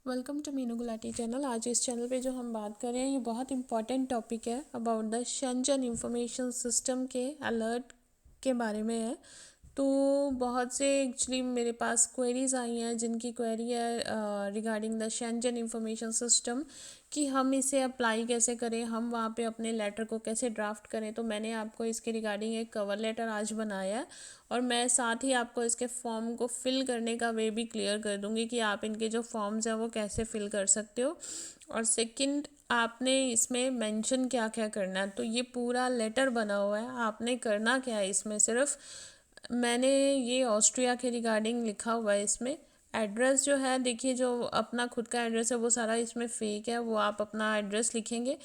Welcome to Meenu Gulati channel. आज इस channel पे जो हम बात कर रहे हैं ये बहुत इंपॉर्टेंट टॉपिक है about the Schengen information system के अलर्ट के बारे में है। तो बहुत से एक्चुअली मेरे पास क्वेरीज आई हैं जिनकी क्वेरी है regarding the Schengen information system कि हम इसे अप्लाई कैसे करें, हम वहाँ पे अपने लेटर को कैसे ड्राफ्ट करें। तो मैंने आपको इसके रिगार्डिंग एक कवर लेटर आज बनाया है और मैं साथ ही आपको इसके फॉर्म को फिल करने का वे भी क्लियर कर दूंगी कि आप इनके जो फॉर्म्स हैं वो कैसे फिल कर सकते हो। और सेकंड, आपने इसमें मेंशन क्या क्या करना है। तो ये पूरा लेटर बना हुआ है, आपने करना क्या है इसमें, सिर्फ मैंने ये ऑस्ट्रिया के रिगार्डिंग लिखा हुआ है। इसमें एड्रेस जो है, देखिए जो अपना खुद का एड्रेस है वो सारा इसमें फेक है, वो आप अपना एड्रेस लिखेंगे।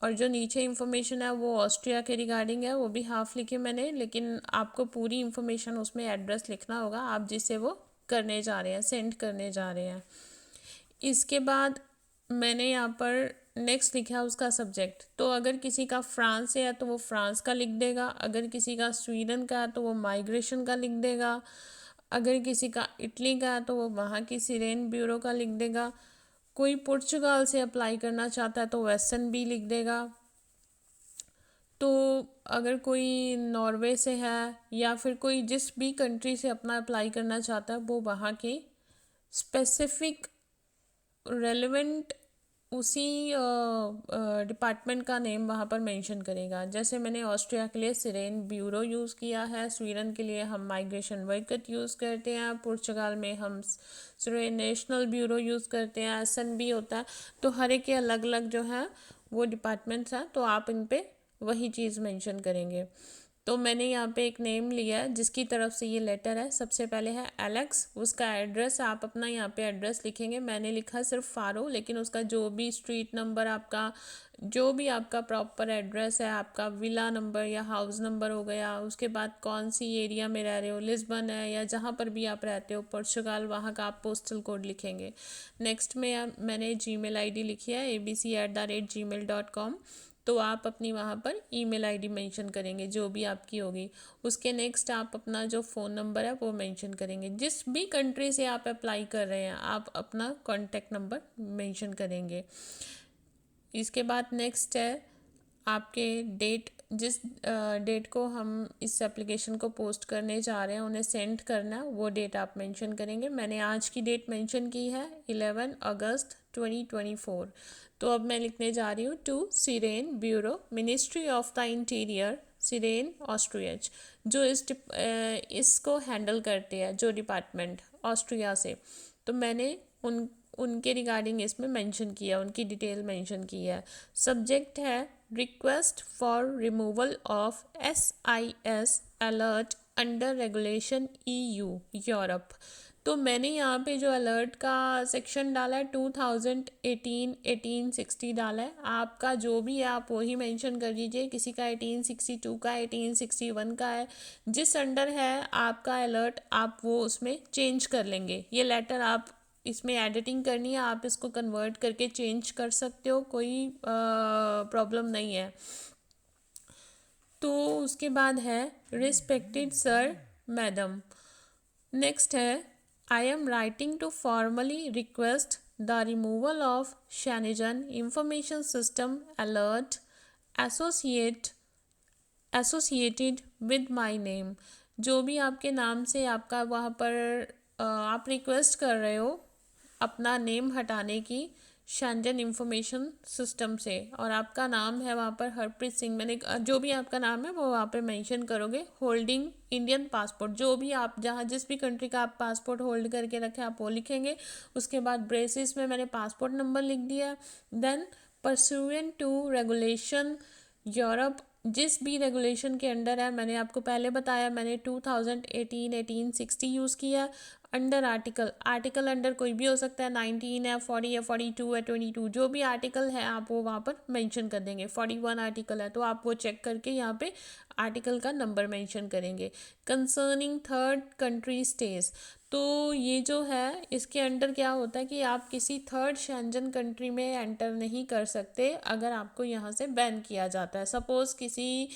और जो नीचे इन्फॉर्मेशन है वो ऑस्ट्रिया के रिगार्डिंग है, वो भी हाफ लिखी मैंने, लेकिन आपको पूरी इन्फॉर्मेशन उसमें एड्रेस लिखना होगा आप जिसे वो करने जा रहे हैं, सेंड करने जा रहे हैं। इसके बाद मैंने यहाँ पर नेक्स्ट लिखा उसका सब्जेक्ट। तो अगर किसी का फ्रांस से है तो वो फ्रांस का लिख देगा, अगर किसी का स्वीडन का है तो वो माइग्रेशन का लिख देगा, अगर किसी का इटली का है तो वो वहाँ की सिरेन ब्यूरो का लिख देगा, कोई पुर्तगाल से अप्लाई करना चाहता है तो वेस्टर्न बी लिख देगा। तो अगर कोई नॉर्वे से है या फिर कोई जिस भी कंट्री से अपना अप्लाई करना चाहता है वो वहाँ के स्पेसिफिक रेलेवेंट उसी डिपार्टमेंट का नेम वहाँ पर मेंशन करेगा। जैसे मैंने ऑस्ट्रिया के लिए सिरेन ब्यूरो यूज़ किया है, स्वीडन के लिए हम माइग्रेशन वर्कट यूज़ करते हैं, पुर्तगाल में हम सिरेन नेशनल ब्यूरो यूज़ करते हैं, SNB होता है। तो हर एक के अलग अलग जो है वो डिपार्टमेंट्स हैं, तो आप इन पे वही चीज़ मेंशन करेंगे। तो मैंने यहाँ पे एक नेम लिया है जिसकी तरफ से ये लेटर है। सबसे पहले है एलेक्स, उसका एड्रेस आप अपना यहाँ पे एड्रेस लिखेंगे। मैंने लिखा सिर्फ फारो, लेकिन उसका जो भी स्ट्रीट नंबर आपका, जो भी आपका प्रॉपर एड्रेस है, आपका विला नंबर या हाउस नंबर हो गया, उसके बाद कौन सी एरिया में रह रहे हो, लिस्बन है या जहाँ पर भी आप रहते हो, पुर्तगाल, वहाँ का आप पोस्टल कोड लिखेंगे। नेक्स्ट में मैंने जीमेल आईडी लिखी है abc@gmail.com। तो आप अपनी वहाँ पर ईमेल आईडी मेंशन करेंगे जो भी आपकी होगी। उसके नेक्स्ट आप अपना जो फ़ोन नंबर है वो मेंशन करेंगे। जिस भी कंट्री से आप अप्लाई कर रहे हैं आप अपना कॉन्टैक्ट नंबर मेंशन करेंगे। इसके बाद नेक्स्ट है आपके डेट, जिस डेट को हम इस एप्लीकेशन को पोस्ट करने जा रहे हैं, उन्हें सेंड करना है, वो डेट आप मेंशन करेंगे। मैंने आज की डेट मेंशन की है 11 अगस्त 2024। तो अब मैं लिखने जा रही हूँ to SIRENE bureau, ministry of the interior, SIRENE Austria, जो इसको हैंडल करते हैं, जो डिपार्टमेंट ऑस्ट्रिया से। तो मैंने उनके रिगार्डिंग इसमें मेंशन किया, उनकी डिटेल मेंशन की है। सब्जेक्ट है request for removal of SIS alert under regulation EU Europe. तो मैंने यहाँ पे जो अलर्ट का सेक्शन डाला है 2018-1860 डाला है। आपका जो भी है आप वही मेंशन कर दीजिए। किसी का 1862 का, 1861 का है, जिस अंडर है आपका अलर्ट आप वो उसमें चेंज कर लेंगे। ये लेटर आप इसमें एडिटिंग करनी है, आप इसको कन्वर्ट करके चेंज कर सकते हो, कोई प्रॉब्लम नहीं है। तो उसके बाद है रिस्पेक्टेड सर मैडम। नेक्स्ट है I am writing to formally request the removal of Schengen information system alert associated with my name. जो भी आपके नाम से आपका वहाँ पर आप रिक्वेस्ट कर रहे हो अपना नेम हटाने की शेंजन इंफॉर्मेशन सिस्टम से, और आपका नाम है वहाँ पर हरप्रीत सिंह। मैंने जो भी आपका नाम है वो वहाँ पे मेंशन करोगे। होल्डिंग इंडियन पासपोर्ट, जो भी आप जहाँ जिस भी कंट्री का आप पासपोर्ट होल्ड करके रखे आप वो लिखेंगे। उसके बाद ब्रेसिस में मैंने पासपोर्ट नंबर लिख दिया। Then pursuant to regulation Europe, जिस भी रेगुलेशन के अंडर है, मैंने आपको पहले बताया मैंने 2018-1860 यूज़ किया। अंडर आर्टिकल अंडर कोई भी हो सकता है, 19 है, 40 है, 42 है, 22, जो भी आर्टिकल है आप वो वहाँ पर मेंशन कर देंगे। 41 आर्टिकल है तो आप वो चेक करके यहाँ पे आर्टिकल का नंबर मेंशन करेंगे। कंसर्निंग थर्ड कंट्री स्टेज, तो ये जो है इसके अंडर क्या होता है कि आप किसी थर्ड शेंजन कंट्री में एंटर नहीं कर सकते अगर आपको यहाँ से बैन किया जाता है। सपोज़ किसी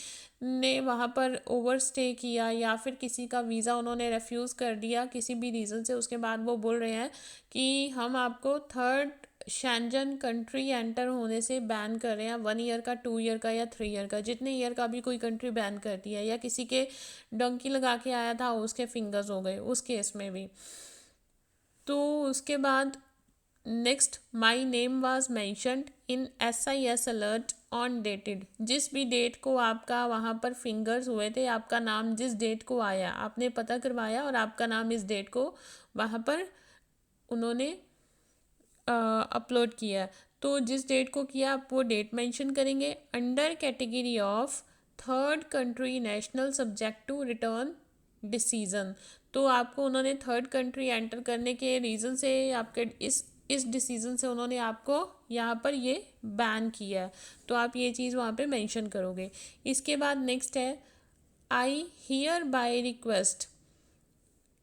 ने वहाँ पर ओवर स्टे किया या फिर किसी का वीज़ा उन्होंने रेफ्यूज़ कर दिया किसी भी रीज़न से, उसके बाद वो बोल रहे हैं कि हम आपको थर्ड शेंजन कंट्री एंटर होने से बैन कर रहे हैं, 1 ईयर का, 2 ईयर का या 3 ईयर का, जितने ईयर का भी कोई कंट्री बैन करती है, या किसी के डंकी लगा के आया था उसके फिंगर्स हो गए उस केस में भी। तो उसके बाद next, my name was mentioned in SIS alert on dated, जिस भी डेट को आपका वहाँ पर फिंगर्स हुए थे, आपका नाम जिस डेट को आया, आपने पता करवाया और आपका नाम इस डेट को वहाँ पर उन्होंने अपलोड किया, तो जिस डेट को किया आप वो डेट मेंशन करेंगे। Under category of third country national subject to return decision, तो आपको उन्होंने थर्ड कंट्री एंटर करने के रीज़न से आपके इस डिसीज़न से उन्होंने आपको यहाँ पर ये बैन किया है, तो आप ये चीज़ वहाँ पे मेंशन करोगे। इसके बाद नेक्स्ट है, I hear bye request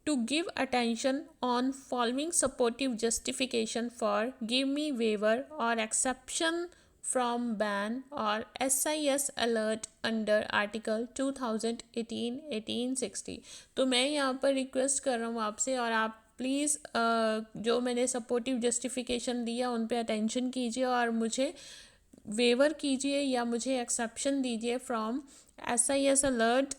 to give attention on following supportive justification for give me waiver or exception from ban or SIS alert under article 2018-1860। तो मैं यहाँ पर रिक्वेस्ट कर रहा हूँ आपसे, और आप प्लीज़ जो मैंने सपोर्टिव जस्टिफिकेशन दिया उन पे अटेंशन कीजिए और मुझे वेवर कीजिए या मुझे एक्सेप्शन दीजिए फ्रॉम SIS अलर्ट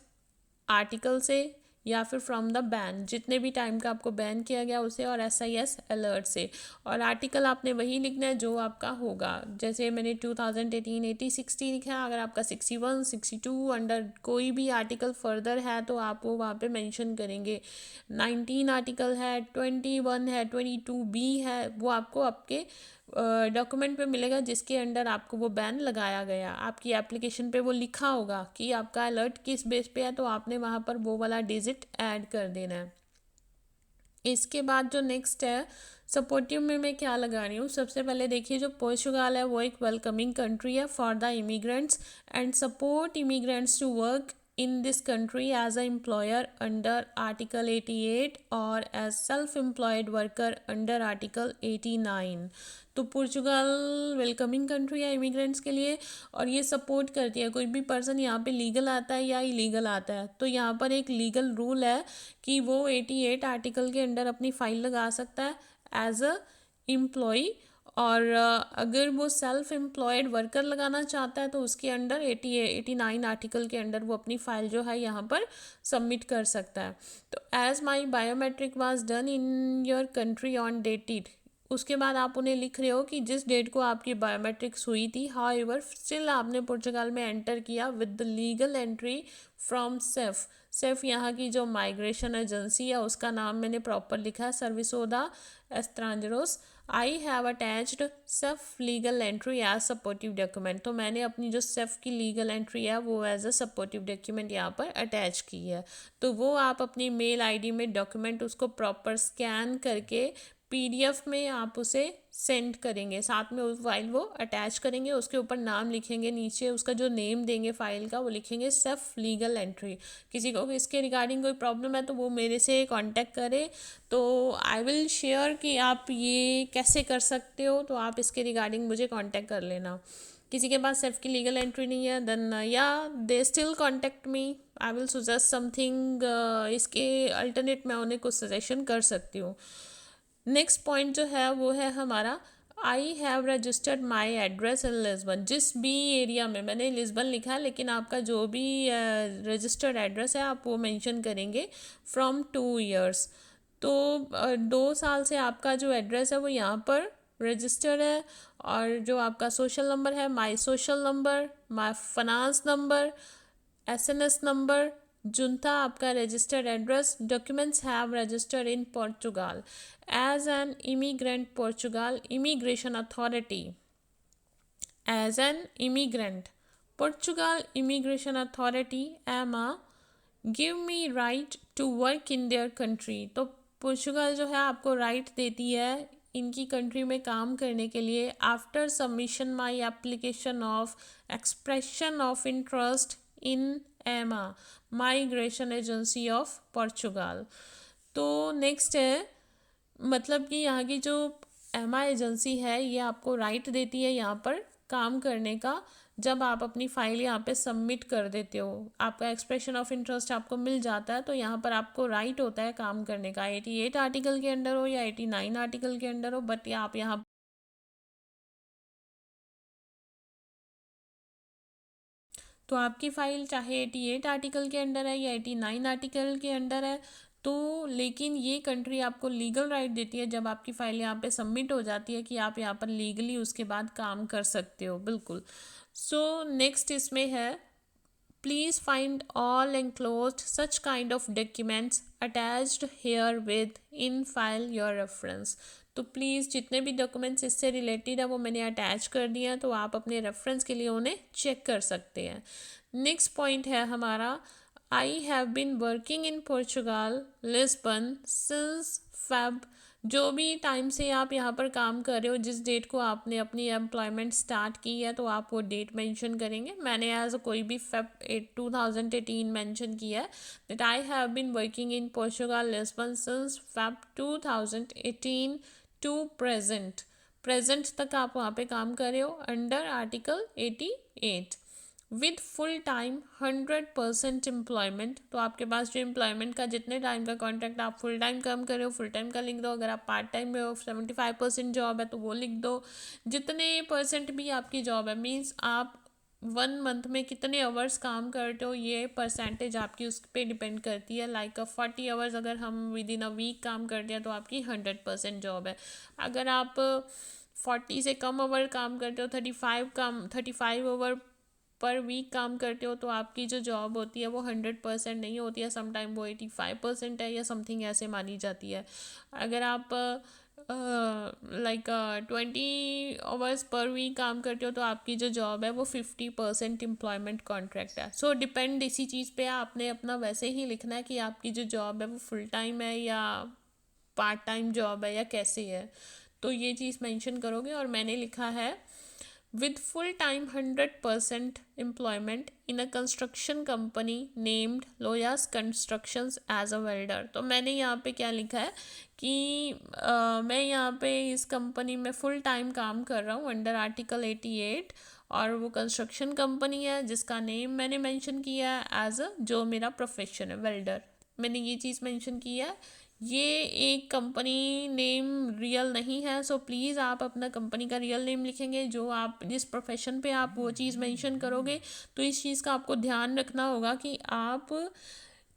आर्टिकल से या फिर फ्रॉम द बैन, जितने भी टाइम का आपको बैन किया गया उसे, और SIS अलर्ट से। और आर्टिकल आपने वही लिखना है जो आपका होगा, जैसे मैंने 2018 8060 लिखा है, अगर आपका 61 62 अंडर कोई भी आर्टिकल फर्दर है तो आप वो वहाँ पे मेंशन करेंगे। 19 आर्टिकल है, 21 है, 22B है, वो आपको आपके डॉक्यूमेंट पे मिलेगा जिसके अंडर आपको वो बैन लगाया गया। आपकी एप्लीकेशन पे वो लिखा होगा कि आपका अलर्ट किस बेस पे है, तो आपने वहाँ पर वो वाला डिजिट ऐड कर देना है। इसके बाद जो नेक्स्ट है, सपोर्टिव में मैं क्या लगा रही हूँ, सबसे पहले देखिए जो पोर्चुगाल है वो एक वेलकमिंग कंट्री है for the immigrants and support immigrants to work in this country as a employer under article 88 or as self-employed worker under article 89। तो पुर्तगाल वेलकमिंग कंट्री है इमिग्रेंट्स के लिए, और ये सपोर्ट करती है, कोई भी पर्सन यहाँ पे लीगल आता है या इलीगल आता है तो यहाँ पर एक लीगल रूल है कि वो 88 आर्टिकल के अंडर अपनी फ़ाइल लगा सकता है एज अ एम्प्लॉई, और अगर वो सेल्फ एम्प्लॉयड वर्कर लगाना चाहता है तो उसके अंडर 89 आर्टिकल के अंडर वो अपनी फ़ाइल जो है यहाँ पर सबमिट कर सकता है। तो as my biometric was done in your country on dated, उसके बाद आप उन्हें लिख रहे हो कि जिस डेट को आपकी बायोमेट्रिक्स हुई थी, हाउएवर स्टिल आपने पुर्तगाल में एंटर किया with the legal entry from safe यहाँ की जो माइग्रेशन एजेंसी है उसका नाम मैंने प्रॉपर लिखा है, सर्विसोदा एस्ट्रांजरोस। I have attached safe legal entry as supportive document, तो मैंने अपनी जो सेफ की लीगल एंट्री है वो एज अ सपोर्टिव डॉक्यूमेंट यहाँ पर अटैच की है। तो वो आप अपनी मेल आईडी में डॉक्यूमेंट उसको प्रॉपर स्कैन करके PDF में आप उसे सेंड करेंगे, साथ में उस फाइल वो अटैच करेंगे, उसके ऊपर नाम लिखेंगे, नीचे उसका जो नेम देंगे फाइल का वो लिखेंगे सेफ लीगल एंट्री। किसी को इसके रिगार्डिंग कोई प्रॉब्लम है तो वो मेरे से कांटेक्ट करे, तो आई विल शेयर कि आप ये कैसे कर सकते हो, तो आप इसके रिगार्डिंग मुझे कांटेक्ट कर लेना। किसी के पास सेफ की लीगल एंट्री नहीं है देन या they still contact me, I will suggest something, इसके अल्टरनेट मैं उन्हें कुछ सजेशन कर सकती हूँ। नेक्स्ट पॉइंट जो है वो है हमारा, I have registered my address in Lisbon, जिस भी एरिया में, मैंने लिस्बन लिखा है लेकिन आपका जो भी रजिस्टर्ड एड्रेस है आप वो मेंशन करेंगे फ्रॉम 2 ईयर्स। तो 2 साल से आपका जो एड्रेस है वो यहाँ पर रजिस्टर्ड है, और जो आपका सोशल नंबर है, my social number, my finance number, SNS number, जुनता आपका registered address, documents have registered in Portugal as an immigrant Portugal immigration authority, as an immigrant Portugal immigration authority एमा give me right to work in their country. तो Portugal जो है आपको right देती है इनकी कंट्री में काम करने के लिए, after submission my application of expression of interest in एमा माइग्रेशन एजेंसी ऑफ पोर्चुगाल। तो नेक्स्ट है, मतलब कि यहाँ की जो एमआई एजेंसी है ये आपको राइट देती है यहाँ पर काम करने का, जब आप अपनी फाइल यहाँ पे सबमिट कर देते हो, आपका एक्सप्रेशन ऑफ इंटरेस्ट आपको मिल जाता है, तो यहाँ पर आपको राइट होता है काम करने का, 88 आर्टिकल के अंडर हो या 89 आर्टिकल के अंडर हो, बट आप यहाँ तो आपकी फ़ाइल चाहे 88 आर्टिकल के अंडर है या 89 आर्टिकल के अंडर है, तो लेकिन ये कंट्री आपको लीगल राइट देती है जब आपकी फ़ाइल यहाँ पे सबमिट हो जाती है कि आप यहाँ पर लीगली उसके बाद काम कर सकते हो, बिल्कुल। सो नेक्स्ट इसमें है, please find all enclosed such kind of documents attached here with in file your reference। तो प्लीज़ जितने भी डॉक्यूमेंट्स इससे रिलेटेड है वो मैंने अटैच कर दिए हैं, तो आप अपने रेफरेंस के लिए उन्हें चेक कर सकते हैं। नेक्स्ट पॉइंट है हमारा, I have been working in Portugal Lisbon since Feb. जो भी टाइम से आप यहाँ पर काम कर रहे हो, जिस डेट को आपने अपनी एम्प्लॉयमेंट स्टार्ट की है, तो आप वो डेट मेंशन करेंगे। मैंने एज कोई भी फेब 2018 मेंशन किया है, that I have been working in Portugal Lisbon since Feb 2018 to present. Present तक आप वहाँ पे काम कर रहे हो under article 88 with full time 100% employment. तो आपके पास जो एम्प्लॉयमेंट का जितने टाइम का कॉन्ट्रैक्ट, आप फुल टाइम काम कर रहे हो, फुल टाइम का लिख दो। अगर आप पार्ट टाइम में हो, 75% जॉब है तो वो लिख दो। जितने परसेंट भी आपकी जॉब है, मीन्स आप 1 मंथ में कितने आवर्स काम करते हो, ये परसेंटेज आपकी उस पर डिपेंड करती है। लाइक 40 आवर्स अगर हम विद इन अ वीक काम करते हैं तो आपकी 100% जॉब है। अगर आप 40 से कम आवर काम करते हो, 35 आवर पर वीक काम करते हो, तो आपकी जो जॉब होती है वो 100% नहीं होती है, समटाइम वो 85% है या समथिंग ऐसे मानी जाती है। अगर आप लाइक 20 आवर्स पर वीक काम करते हो तो आपकी जो जॉब है वो 50% एम्प्लॉयमेंट कॉन्ट्रैक्ट है। सो डिपेंड इसी चीज़ पे आपने अपना वैसे ही लिखना है कि आपकी जो जॉब है वो फुल टाइम है या पार्ट टाइम जॉब है या कैसे है, तो ये चीज़ मेंशन करोगे। और मैंने लिखा है with full-time 100% employment in a construction company named Loyas Constructions as a welder। तो मैंने यहाँ पे क्या लिखा है कि मैं यहाँ पे इस कंपनी में फुल टाइम काम कर रहा हूँ अंडर आर्टिकल 88, और वो कंस्ट्रक्शन कंपनी है जिसका नेम मैंने मेंशन किया है एज अ, जो मेरा प्रोफेशन है वेल्डर, मैंने ये चीज़ मेंशन किया है। ये एक कंपनी नेम रियल नहीं है, सो प्लीज़ आप अपना कंपनी का रियल नेम लिखेंगे, जो आप जिस प्रोफेशन पे आप वो चीज़ मेंशन करोगे। तो इस चीज़ का आपको ध्यान रखना होगा कि आप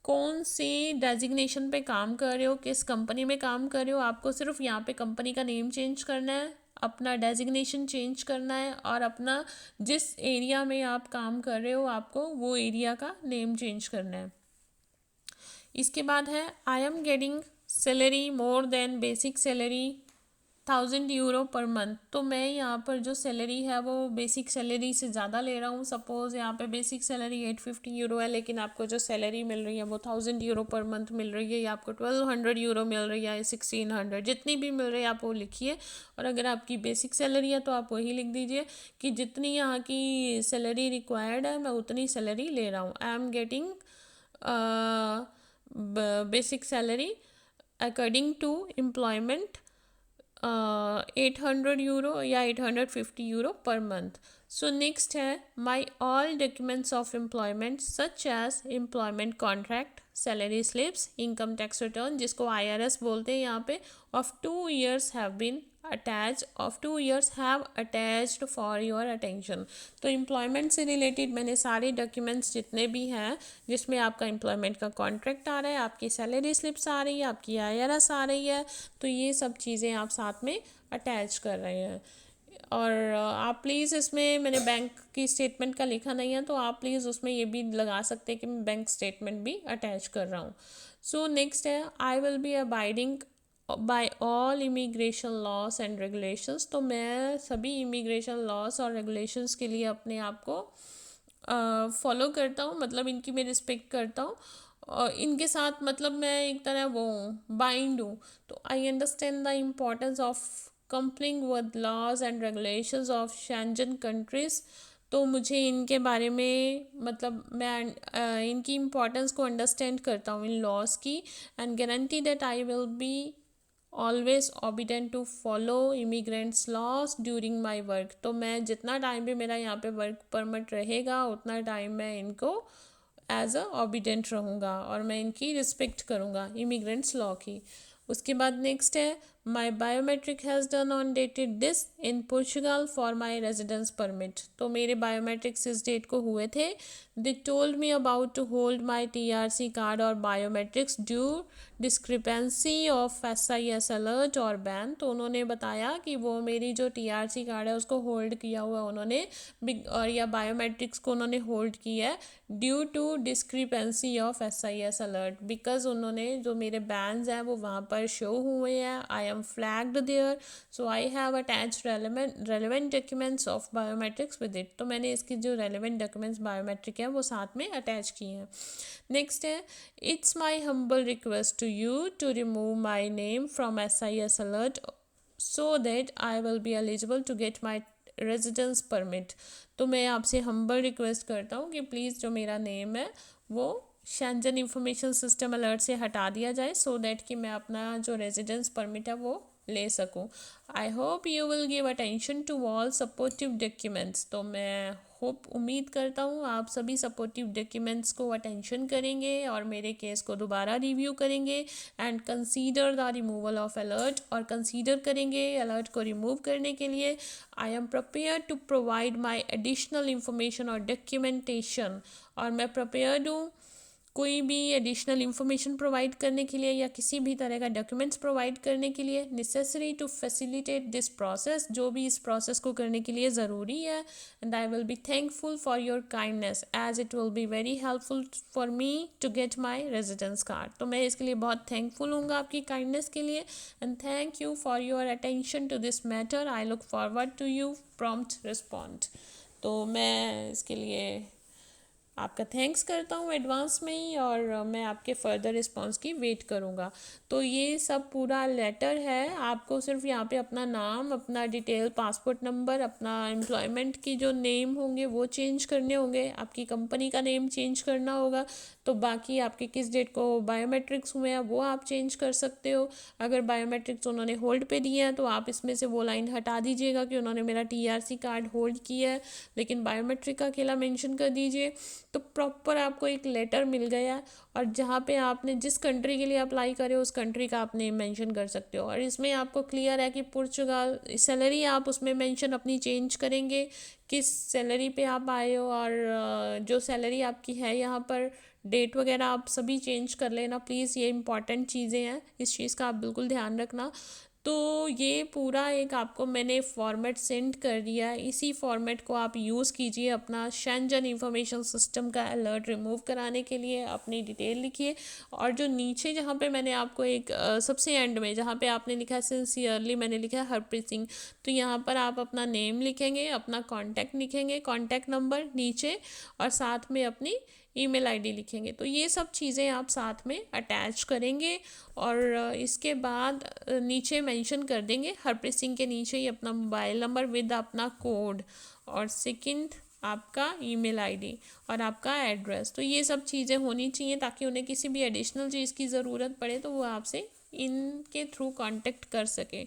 कौन से डेजिग्नेशन पे काम कर रहे हो, किस कंपनी में काम कर रहे हो। आपको सिर्फ यहाँ पे कंपनी का नेम चेंज करना है, अपना डेजिग्नेशन चेंज करना है, और अपना जिस एरिया में आप काम कर रहे हो आपको वो एरिया का नेम चेंज करना है। इसके बाद है, I am getting salary more than basic salary 1000 euro per month. तो मैं यहाँ पर जो सैलरी है वो बेसिक सैलरी से ज़्यादा ले रहा हूँ। सपोज़ यहाँ पे बेसिक सैलरी 850 यूरो है, लेकिन आपको जो सैलरी मिल रही है वो 1000 यूरो पर मंथ मिल रही है, या आपको 1200 यूरो मिल रही है, 1600, जितनी भी मिल रही है आप वो लिखिए। और अगर आपकी बेसिक सैलरी है तो आप वही लिख दीजिए कि जितनी यहाँ की सैलरी रिक्वायर्ड है मैं उतनी सैलरी ले रहा हूँ। I am getting basic salary according to employment 800 euro या 850 euro per month. So next है, my all documents of employment such as employment contract, salary slips, income tax return जिसको IRS बोलते हैं यहाँ पे, of 2 years have been attach of 2 years have attached for your attention. तो employment से related मैंने सारे डॉक्यूमेंट्स जितने भी हैं जिसमें आपका एम्प्लॉयमेंट का कॉन्ट्रैक्ट आ रहा है, आपकी सैलरी स्लिप्स आ रही है, आपकी IRS आ रही है, तो ये सब चीज़ें आप साथ में अटैच कर रहे हैं। और आप प्लीज़ इसमें, मैंने बैंक की स्टेटमेंट का लिखा नहीं है तो आप प्लीज़ उसमें ये भी लगा सकते हैं कि मैं बैंक स्टेटमेंट भी अटैच कर रहा हूँ। सो नेक्स्ट है, I will be abiding by all immigration laws and regulations. तो मैं सभी इमिग्रेशन लॉस और रेगुलेशंस के लिए अपने आप को फॉलो करता हूँ, मतलब इनकी मैं रिस्पेक्ट करता हूँ, और इनके साथ मतलब मैं एक तरह वो बाइंड हूँ। तो I understand the importance of complying with laws and regulations of Schengen countries। तो मुझे इनके बारे में मतलब मैं इनकी इम्पोर्टेंस को अंडरस्टैंड करता हूँ इन लॉज की, and guarantee that I will be always obedient to follow immigrants laws during my work. तो मैं जितना टाइम भी मेरा यहाँ पे वर्क परमिट रहेगा उतना टाइम मैं इनको एज अ ऑबिडेंट रहूँगा और मैं इनकी रिस्पेक्ट करूँगा इमिग्रेंट्स लॉ की। उसके बाद नेक्स्ट है my biometric has done on dated this in Portugal for my residence permit. तो मेरे बायोमेट्रिक्स इस डेट को हुए थे। They told me about to hold my TRC card और biometrics due discrepancy of SIS alert और ban. तो उन्होंने बताया कि वो मेरी जो TRC कार्ड है उसको होल्ड किया हुआ उन्होंने और या बायोमेट्रिक्स को उन्होंने होल्ड किया है due to discrepancy of SIS alert, because उन्होंने जो मेरे बैंस हैं वो वहाँ पर शो हुए हैं। I am flagged there, so I have attach relevant documents of biometrics with it. तो मैंने इसकी जो रेलिवेंट डॉक्यूमेंट्स बायोमेट्रिक हैं वो साथ में अटैच किए हैं। नेक्स्ट है it's my humble request to you to remove my name from SIS alert so that I will be eligible to get my residence permit. तो मैं आपसे हम्बल रिक्वेस्ट करता हूँ कि प्लीज़ जो मेरा नेम है वो शेंजन इंफॉर्मेशन सिस्टम अलर्ट से हटा दिया जाए सो दैट कि मैं अपना जो रेजिडेंस परमिट है वो ले सकूं। I hope you will give attention to all supportive documents. तो मैं उम्मीद करता हूँ आप सभी सपोर्टिव डॉक्यूमेंट्स को अटेंशन करेंगे और मेरे केस को दोबारा रिव्यू करेंगे and consider the removal of alert, और कंसीडर करेंगे अलर्ट को रिमूव करने के लिए। I am prepare to provide my additional information और डॉक्यूमेंटेशन, और मैं प्रिपेयर्ड हूँ कोई भी एडिशनल इंफॉर्मेशन प्रोवाइड करने के लिए या किसी भी तरह का डॉक्यूमेंट्स प्रोवाइड करने के लिए necessary to facilitate this process, जो भी इस प्रोसेस को करने के लिए ज़रूरी है। And I will be thankful for your kindness as it will be very helpful for me to get my residence card. तो मैं इसके लिए बहुत थैंकफुल हूँ आपकी काइंडनेस के लिए, and thank you for your attention to this matter. I look forward to you prompt respond. तो मैं इसके लिए आपका थैंक्स करता हूँ एडवांस में ही, और मैं आपके फर्दर रिस्पांस की वेट करूँगा। तो ये सब पूरा लेटर है, आपको सिर्फ यहाँ पे अपना नाम, अपना डिटेल, पासपोर्ट नंबर, अपना एम्प्लॉयमेंट की जो नेम होंगे वो चेंज करने होंगे, आपकी कंपनी का नेम चेंज करना होगा। तो बाकी आपके किस डेट को बायोमेट्रिक्स हुए हैं वो आप चेंज कर सकते हो। अगर बायोमेट्रिक्स उन्होंने होल्ड पे दिए हैं तो आप इसमें से वो लाइन हटा दीजिएगा कि उन्होंने मेरा TRC कार्ड होल्ड किया है, लेकिन बायोमेट्रिक का अकेला मेंशन कर दीजिए। तो प्रॉपर आपको एक लेटर मिल गया, और जहाँ पे आपने जिस कंट्री के लिए अप्लाई करे उस कंट्री का आप नेम मेंशन कर सकते हो। और इसमें आपको क्लियर है कि पुर्तगाल सैलरी आप उसमें मेंशन अपनी चेंज करेंगे, किस सैलरी पे आप आए हो, और जो सैलरी आपकी है यहाँ पर डेट वगैरह आप सभी चेंज कर लेना प्लीज़। ये इंपॉर्टेंट चीज़ें हैं, इस चीज़ का आप बिल्कुल ध्यान रखना। तो ये पूरा एक आपको मैंने फॉर्मेट सेंड कर दिया है, इसी फॉर्मेट को आप यूज़ कीजिए अपना शेंजन इंफॉर्मेशन सिस्टम का अलर्ट रिमूव कराने के लिए। अपनी डिटेल लिखिए, और जो नीचे जहाँ पे मैंने आपको एक सबसे एंड में जहाँ पे आपने लिखा है सिंसियरली, मैंने लिखा है हरप्रीत सिंह, तो यहाँ पर आप अपना नेम लिखेंगे, अपना कॉन्टैक्ट लिखेंगे, कॉन्टैक्ट नंबर नीचे, और साथ में अपनी ईमेल आईडी लिखेंगे। तो ये सब चीज़ें आप साथ में अटैच करेंगे, और इसके बाद नीचे मेंशन कर देंगे हरप्रीत सिंह के नीचे ही अपना मोबाइल नंबर विद अपना कोड, और सेकंड आपका ईमेल आईडी और आपका एड्रेस। तो ये सब चीज़ें होनी चाहिए ताकि उन्हें किसी भी एडिशनल चीज़ की ज़रूरत पड़े तो वो आपसे इनके थ्रू कांटेक्ट कर सके।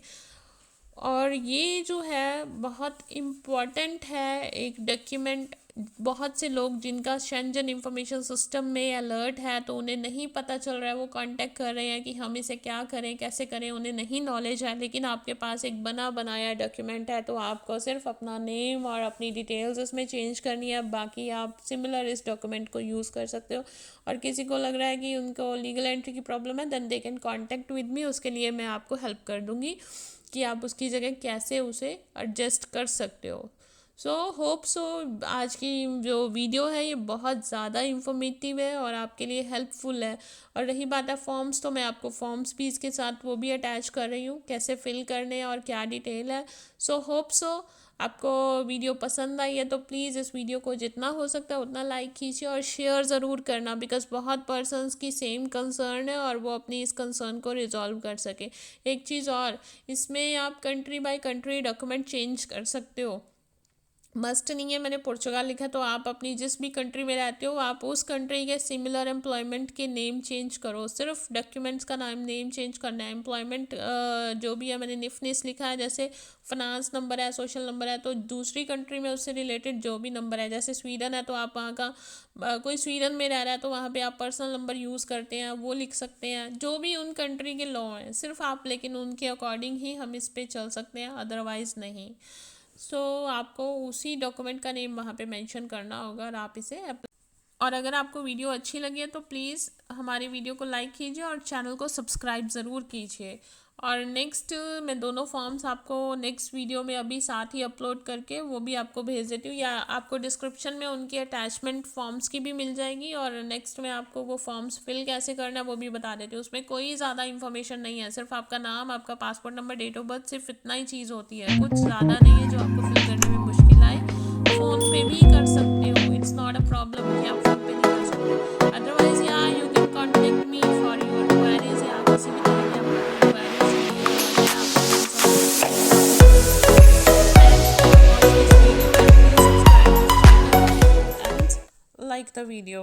और ये जो है बहुत इम्पॉर्टेंट है एक डॉक्यूमेंट। बहुत से लोग जिनका शेंजन इंफॉर्मेशन सिस्टम में अलर्ट है तो उन्हें नहीं पता चल रहा है, वो कांटेक्ट कर रहे हैं कि हम इसे क्या करें, कैसे करें, उन्हें नहीं नॉलेज है। लेकिन आपके पास एक बना बनाया डॉक्यूमेंट है, तो आपको सिर्फ अपना नेम और अपनी डिटेल्स इसमें चेंज करनी है, बाकी आप सिमिलर इस डॉक्यूमेंट को यूज़ कर सकते हो। और किसी को लग रहा है कि उनको लीगल एंट्री की प्रॉब्लम है, then they can contact with me, उसके लिए मैं आपको हेल्प कर दूँगी कि आप उसकी जगह कैसे उसे एडजस्ट कर सकते हो। होप सो आज की जो वीडियो है ये बहुत ज़्यादा इन्फॉर्मेटिव है और आपके लिए हेल्पफुल है। और रही बात है फॉर्म्स, तो मैं आपको फॉर्म्स भी इसके साथ वो भी अटैच कर रही हूँ, कैसे फिल करने हैं और क्या डिटेल है। होप सो आपको वीडियो पसंद आई है तो प्लीज़ इस वीडियो को जितना हो सकता है उतना लाइक कीजिए और शेयर ज़रूर करना, बिकॉज़ बहुत पर्सन्स की सेम कंसर्न है और वो अपनी इस कंसर्न को रिजॉल्व कर सके। एक चीज़ और, इसमें आप country by country document change कर सकते हो। मस्ट नहीं है मैंने पुर्तगाल लिखा, तो आप अपनी जिस भी कंट्री में रहते हो आप उस कंट्री के सिमिलर एम्प्लॉयमेंट के नेम चेंज करो, सिर्फ डॉक्यूमेंट्स का नाम नेम चेंज करना है। एम्प्लॉयमेंट जो भी है मैंने निफनेस लिखा है, जैसे फाइनेंस नंबर है, सोशल नंबर है, तो दूसरी कंट्री में उससे रिलेटेड जो भी नंबर है, जैसे स्वीडन है तो आप वहाँ का कोई स्वीडन में रह रहा है तो वहाँ पे आप पर्सनल नंबर यूज़ करते हैं वो लिख सकते हैं। जो भी उन कंट्री के लॉ हैं सिर्फ आप, लेकिन उनके अकॉर्डिंग ही हम इस पे चल सकते हैं, अदरवाइज़ नहीं। सो आपको उसी डॉक्यूमेंट का नेम वहाँ पे मेंशन करना होगा और आप इसे और अगर आपको वीडियो अच्छी लगी है तो प्लीज़ हमारी वीडियो को लाइक कीजिए और चैनल को सब्सक्राइब ज़रूर कीजिए। और नेक्स्ट मैं दोनों फॉर्म्स आपको नेक्स्ट वीडियो में अभी साथ ही अपलोड करके वो भी आपको भेज देती हूँ, या आपको डिस्क्रिप्शन में उनकी अटैचमेंट फॉर्म्स की भी मिल जाएगी, और नेक्स्ट में आपको वो फॉर्म्स फिल कैसे करना है वो भी बता देती हूँ। उसमें कोई ज़्यादा इन्फॉर्मेशन नहीं है, सिर्फ आपका नाम, आपका passport number, date of birth, सिर्फ इतना ही चीज़ होती है, कुछ ज़्यादा नहीं है जो आपको फिल करने में मुश्किल आए। फ़ोन पे भी कर सकते हो, इट्स नॉट अ प्रॉब्लम कि आप फ़ोन पे नहीं कर सकते। अदरवाइज या you can contact me for your queries, या किसी भी तरह की आपको कोई क्वेरीज होगी या आपको कोई समझ नहीं आ रही है, thanks for watching this video and please subscribe this channel and like the video.